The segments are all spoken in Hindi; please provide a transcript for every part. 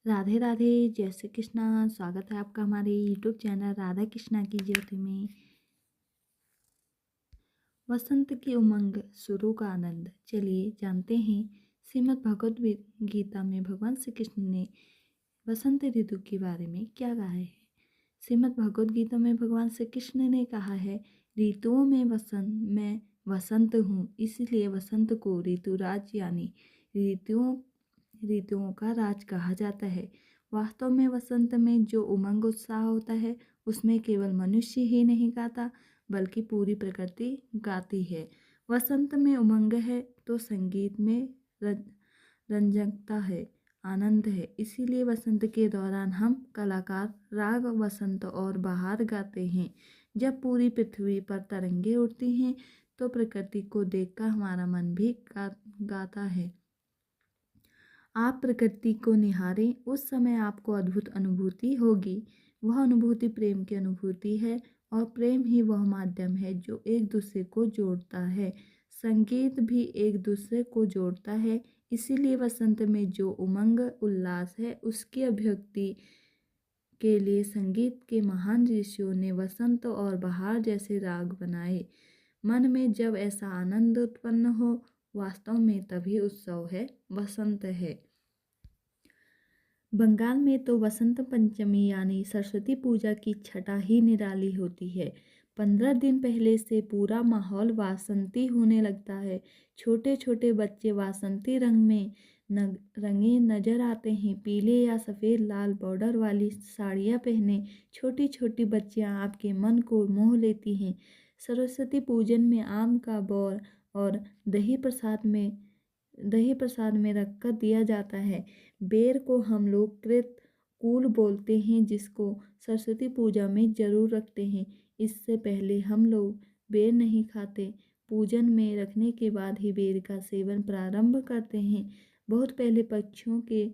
राधे राधे, जय श्री कृष्णा। स्वागत है आपका हमारे यूट्यूब चैनल राधा कृष्णा की ज्योति में। वसंत की उमंग, शुरू का आनंद। चलिए जानते हैं श्रीमद् भगवद गीता में भगवान श्री कृष्ण ने वसंत ऋतु के बारे में क्या कहा है। श्रीमद् भगवद गीता में भगवान श्री कृष्ण ने कहा है, ऋतुओं में मैं वसंत हूँ, इसलिए वसंत को ऋतुराज यानी ऋतुओं ऋतुओं का राज कहा जाता है। वास्तव में वसंत में जो उमंग उत्साह होता है उसमें केवल मनुष्य ही नहीं गाता बल्कि पूरी प्रकृति गाती है। वसंत में उमंग है तो संगीत में रंजकता है, आनंद है। इसीलिए वसंत के दौरान हम कलाकार राग वसंत और बहार गाते हैं। जब पूरी पृथ्वी पर तरंगे उठती हैं तो प्रकृति को देखकर हमारा मन भी गाता है। आप प्रकृति को निहारें, उस समय आपको अद्भुत अनुभूति होगी। वह अनुभूति प्रेम की अनुभूति है और प्रेम ही वह माध्यम है जो एक दूसरे को जोड़ता है। संगीत भी एक दूसरे को जोड़ता है। इसीलिए वसंत में जो उमंग उल्लास है उसकी अभिव्यक्ति के लिए संगीत के महान ऋषियों ने वसंत और बहार जैसे राग बनाए। मन में जब ऐसा आनंद उत्पन्न हो, वास्तव में तभी उत्सव है, वसंत है। बंगाल में तो वसंत पंचमी यानी सरस्वती पूजा की छटा ही निराली होती है। 15 दिन पहले से पूरा माहौल वासंती होने लगता है। छोटे छोटे बच्चे वासंती रंग में रंगे नजर आते हैं। पीले या सफ़ेद लाल बॉर्डर वाली साड़ियाँ पहने छोटी छोटी बच्चियाँ आपके मन को मोह लेती हैं। सरस्वती पूजन में आम का बौर और दही प्रसाद में रखकर दिया जाता है। बेर को हम लोग कृतकूल बोलते हैं, जिसको सरस्वती पूजा में जरूर रखते हैं। इससे पहले हम लोग बेर नहीं खाते। पूजन में रखने के बाद ही बेर का सेवन प्रारंभ करते हैं। बहुत पहले पक्षियों के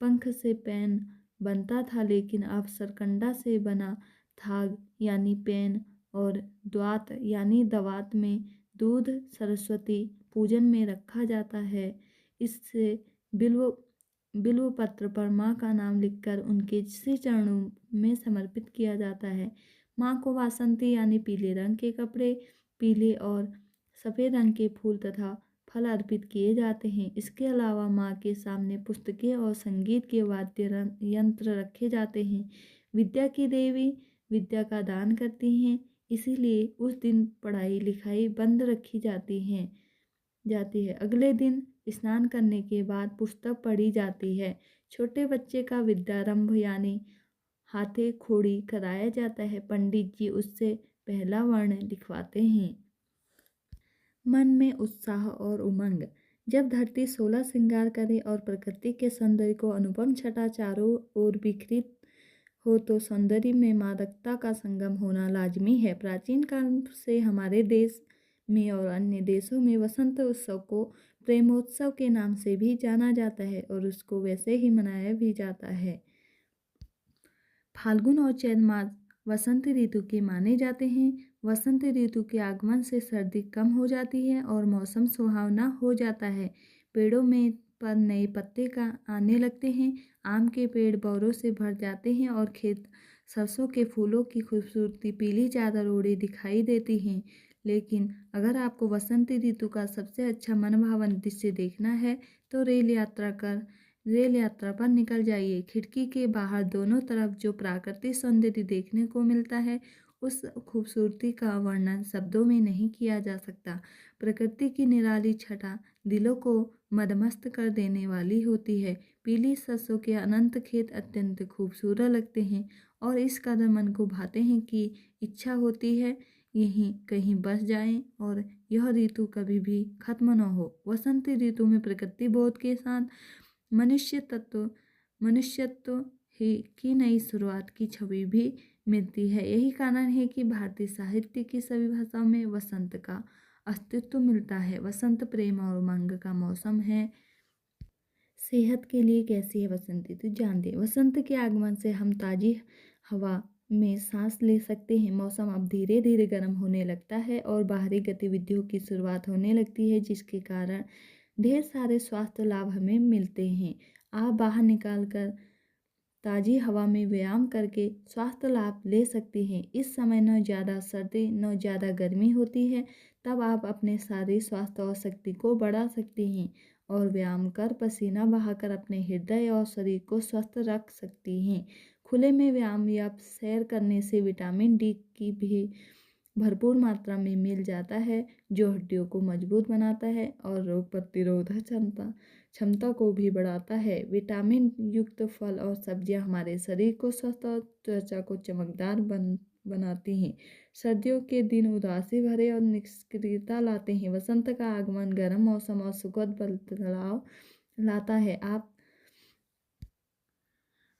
पंख से पेन बनता था, लेकिन अब सरकंडा से बना थाग यानी पेन और द्वात यानी दवात में दूध सरस्वती पूजन में रखा जाता है। इससे बिल्व पत्र पर माँ का नाम लिखकर उनके श्री चरणों में समर्पित किया जाता है। माँ को वासंती यानी पीले रंग के कपड़े, पीले और सफ़ेद रंग के फूल तथा फल अर्पित किए जाते हैं। इसके अलावा माँ के सामने पुस्तकें और संगीत के वाद्य यंत्र रखे जाते हैं। विद्या की देवी विद्या का दान करती हैं, इसीलिए उस दिन पढ़ाई लिखाई बंद रखी जाती है। अगले दिन स्नान करने के बाद पुस्तक पढ़ी जाती है। छोटे बच्चे का विद्यारंभ यानी हाथे खोड़ी कराया जाता है। पंडित जी उससे पहला वर्ण लिखवाते हैं। मन में उत्साह और उमंग। जब धरती 16 श्रृंगार करे और प्रकृति के सौंदर्य को अनुपम छटा चारों ओर बिखरित हो तो सौंदर्य में मादकता का संगम होना लाजमी है। प्राचीन काल से हमारे देश में और अन्य देशों में वसंत उत्सव को प्रेमोत्सव के नाम से भी जाना जाता है और उसको वैसे ही मनाया भी जाता है। फाल्गुन और चैत मास वसंत ऋतु के माने जाते हैं। वसंत ऋतु के आगमन से सर्दी कम हो जाती है और मौसम सुहावना हो जाता है। पेड़ों में पर नए पत्ते का आने लगते हैं। आम के पेड़ बौरों से भर जाते हैं और खेत सरसों के फूलों की खूबसूरती पीली चादर ओढ़े दिखाई देती हैं। लेकिन अगर आपको वसंत ऋतु का सबसे अच्छा मनभावन दृश्य देखना है तो रेल यात्रा पर निकल जाइए। खिड़की के बाहर दोनों तरफ जो प्राकृतिक सौंदर्य देखने को मिलता है उस खूबसूरती का वर्णन शब्दों में नहीं किया जा सकता। प्रकृति की निराली छटा दिलों को मदमस्त कर देने वाली होती है। पीली सरसों के अनंत खेत अत्यंत खूबसूरत लगते हैं और इस कदर मन को भाते हैं कि इच्छा होती है यहीं कहीं बस जाएं और यह ऋतु कभी भी खत्म न हो। वसंत ऋतु में प्रकृति बोध के साथ मनुष्यत्व ही की नई शुरुआत की छवि भी मिलती है। यही कारण है कि भारतीय साहित्य की सभी भाषाओं में वसंत का अस्तित्व मिलता है। वसंत प्रेम और उमंग का मौसम है। सेहत के लिए कैसी है वसंत ऋतु जानते। वसंत के आगमन से हम ताजी हवा में सांस ले सकते हैं। मौसम अब धीरे धीरे गर्म होने लगता है और बाहरी गतिविधियों की शुरुआत होने लगती है, जिसके कारण ढेर सारे स्वास्थ्य लाभ हमें मिलते हैं। आप बाहर ताज़ी हवा में व्यायाम करके स्वास्थ्य लाभ ले सकते हैं। इस समय न ज़्यादा सर्दी न ज़्यादा गर्मी होती है, तब आप अपने शारीरिक स्वास्थ्य और शक्ति को बढ़ा सकते हैं और व्यायाम कर पसीना बहाकर अपने हृदय और शरीर को स्वस्थ रख सकते हैं। खुले में व्यायाम या सैर करने से विटामिन डी की भी भरपूर मात्रा में मिल जाता है, जो हड्डियों को मजबूत बनाता है और रोग प्रतिरोधक क्षमता को भी बढ़ाता है। विटामिन युक्त फल और सब्जियां हमारे शरीर को स्वस्थ और त्वचा को चमकदार बनाती हैं। सर्दियों के दिन उदासी भरे और निष्क्रियता लाते हैं। वसंत का आगमन गर्म मौसम और सुखद बदलाव लाता है।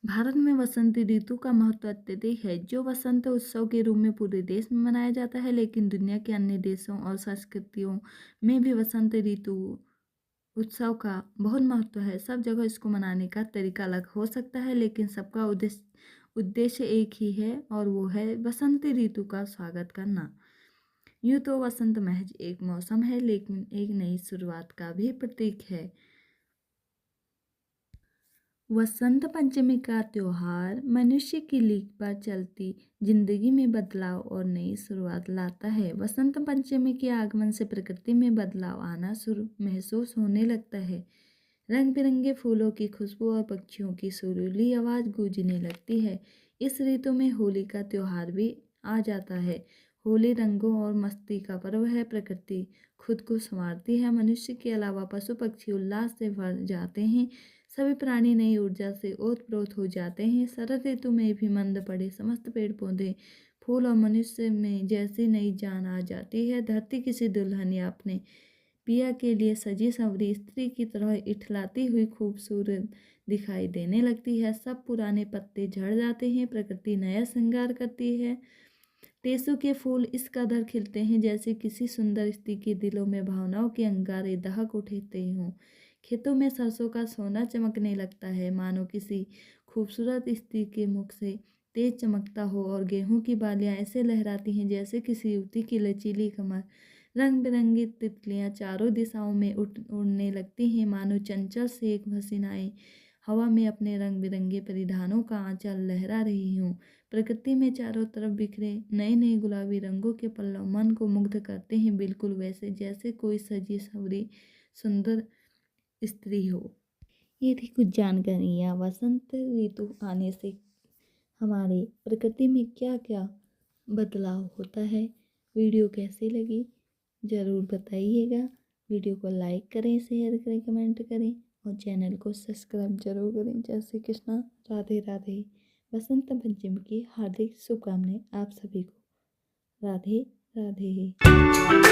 भारत में वसंत ऋतु का महत्व अत्यधिक है, जो वसंत उत्सव के रूप में पूरे देश में मनाया जाता है। लेकिन दुनिया के अन्य देशों और संस्कृतियों में भी वसंत ऋतु उत्सव का बहुत महत्व है। सब जगह इसको मनाने का तरीका अलग हो सकता है, लेकिन सबका उद्देश्य एक ही है और वो है वसंत ऋतु का स्वागत करना। यूँ तो वसंत महज एक मौसम है, लेकिन एक नई शुरुआत का भी प्रतीक है। वसंत पंचमी का त्योहार मनुष्य की लीक पर चलती जिंदगी में बदलाव और नई शुरुआत लाता है। वसंत पंचमी के आगमन से प्रकृति में बदलाव आना शुरू महसूस होने लगता है। रंग बिरंगे फूलों की खुशबू और पक्षियों की सुरीली आवाज़ गूंजने लगती है। इस ऋतु में होली का त्योहार भी आ जाता है। होली रंगों और मस्ती का पर्व है। प्रकृति खुद को संवारती है। मनुष्य के अलावा पशु पक्षी उल्लास से भर जाते हैं। सभी प्राणी नई ऊर्जा से ओतप्रोत हो जाते हैं। शरद ऋतु में भी मंद पड़े समस्त पेड़ पौधे फूल और मनुष्य में जैसी नई जान आ जाती है। धरती किसी दुल्हन या अपने पिया के लिए सजी संवरी स्त्री की तरह इठलाती हुई खूबसूरत दिखाई देने लगती है। सब पुराने पत्ते झड़ जाते हैं। प्रकृति नया श्रृंगार करती है। टेसू के फूल इस कदर खिलते हैं जैसे किसी सुंदर स्त्री के दिलों में भावनाओं के अंगारे दहक उठते हों। खेतों में सरसों का सोना चमकने लगता है, मानो किसी खूबसूरत स्त्री के मुख से तेज चमकता हो, और गेहूं की बालियां ऐसे लहराती हैं जैसे किसी युवती की लचीली कमर। रंग बिरंगी तितलियां चारों दिशाओं में उड़ने लगती हैं, मानो चंचल से एक हसीनाएं हवा में अपने रंग बिरंगे परिधानों का आंचल लहरा रही हूँ। प्रकृति में चारों तरफ बिखरे नए नए गुलाबी रंगों के पल्लव मन को मुग्ध करते हैं, बिल्कुल वैसे जैसे कोई सजी संवरी सुंदर स्त्री हो। ये थी कुछ जानकारियाँ वसंत ऋतु आने से हमारे प्रकृति में क्या क्या बदलाव होता है। वीडियो कैसी लगी ज़रूर बताइएगा। वीडियो को लाइक करें, शेयर करें, कमेंट करें और चैनल को सब्सक्राइब जरूर करें। जय श्री कृष्णा, राधे राधे। वसंत पंचमी की हार्दिक शुभकामनाएं आप सभी को। राधे राधे।